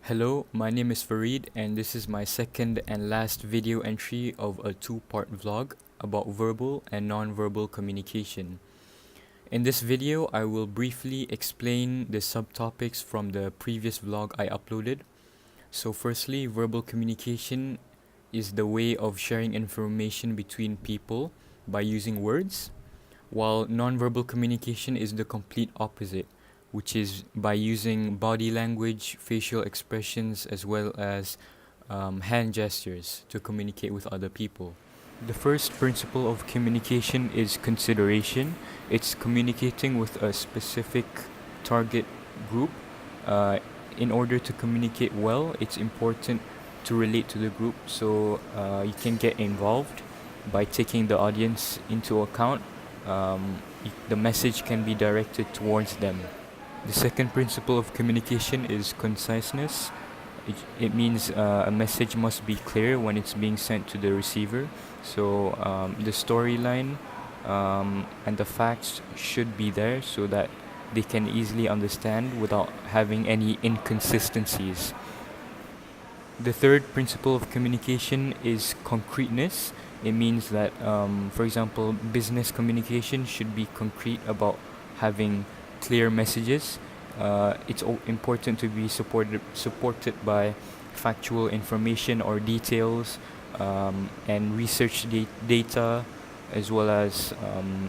Hello, my name is Farid, and this is my second and last video entry of a two-part vlog about verbal and non-verbal communication. In this video, I will briefly explain the subtopics from the previous vlog I uploaded. So firstly, verbal communication is the way of sharing information between people by using words, while non-verbal communication is the complete opposite, which is by using body language, facial expressions, as well as hand gestures to communicate with other people. The first principle of communication is consideration. It's communicating with a specific target group. In order to communicate well, it's important to relate to the group, so you can get involved by taking the audience into account. The message can be directed towards them. The second principle of communication is conciseness. It means a message must be clear when it's being sent to the receiver. So the storyline and the facts should be there so that they can easily understand without having any inconsistencies. The third principle of communication is concreteness. It means that, for example, business communication should be concrete about having clear messages. It's important to be supported by factual information or details, and research data, as well as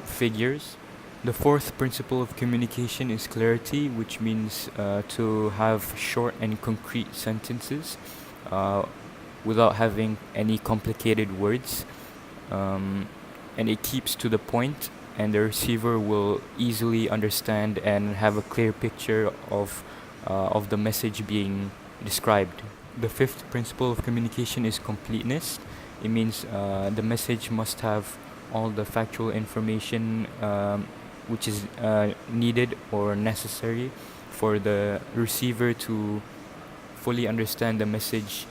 figures. The fourth principle of communication is clarity, which means to have short and concrete sentences without having any complicated words, and it keeps to the point, and the receiver will easily understand and have a clear picture of the message being described. The fifth principle of communication is completeness. It means the message must have all the factual information which is needed or necessary for the receiver to fully understand the message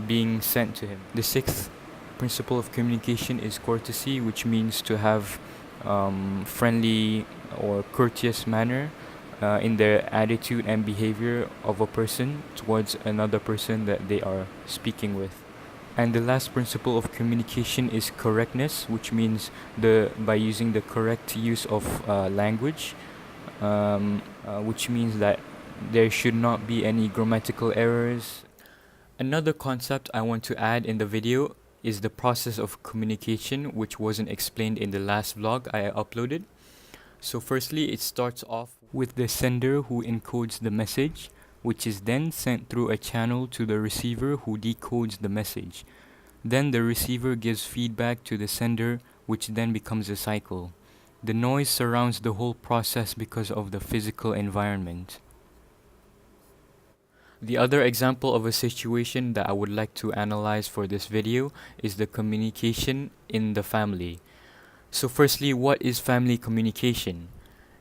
being sent to him. The sixth principle of communication is courtesy, which means to have friendly or courteous manner in their attitude and behavior of a person towards another person that they are speaking with. And the last principle of communication is correctness, which means by using the correct use of language, which means that there should not be any grammatical errors. Another concept I want to add in the video is the process of communication, which wasn't explained in the last vlog I uploaded. So firstly, it starts off with the sender who encodes the message, which is then sent through a channel to the receiver who decodes the message. Then the receiver gives feedback to the sender, which then becomes a cycle. The noise surrounds the whole process because of the physical environment. The other example of a situation that I would like to analyze for this video is the communication in the family. So firstly, what is family communication?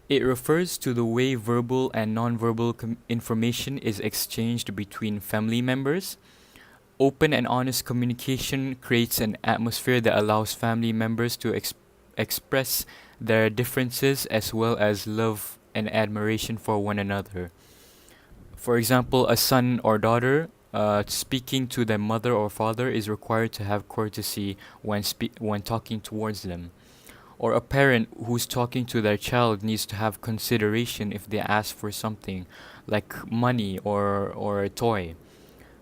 It refers to the way verbal and non-verbal information is exchanged between family members. Open and honest communication creates an atmosphere that allows family members to express their differences as well as love and admiration for one another. For example, a son or daughter speaking to their mother or father is required to have courtesy when talking towards them. Or a parent who's talking to their child needs to have consideration if they ask for something like money or a toy.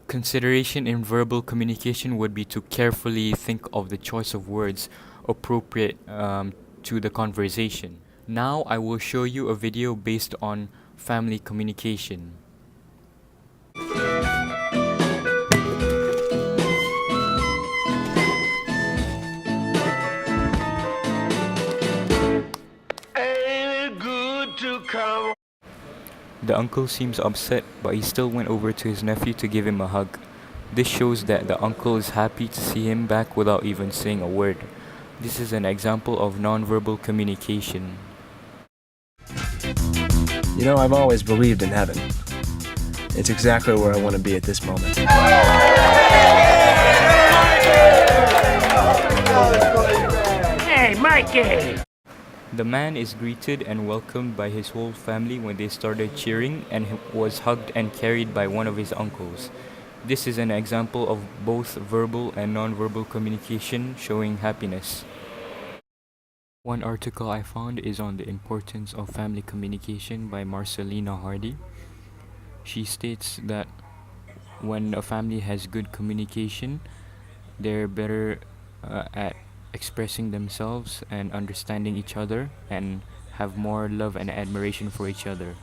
Consideration in verbal communication would be to carefully think of the choice of words appropriate to the conversation. Now I will show you a video based on family communication. The uncle seems upset, but he still went over to his nephew to give him a hug. This shows that the uncle is happy to see him back without even saying a word. This is an example of nonverbal communication. You know, I've always believed in heaven. It's exactly where I want to be at this moment. Hey, Mikey! The man is greeted and welcomed by his whole family when they started cheering and was hugged and carried by one of his uncles. This is an example of both verbal and non-verbal communication showing happiness. One article I found is on the importance of family communication by Marcelina Hardy. She states that when a family has good communication, they're better at expressing themselves and understanding each other and have more love and admiration for each other.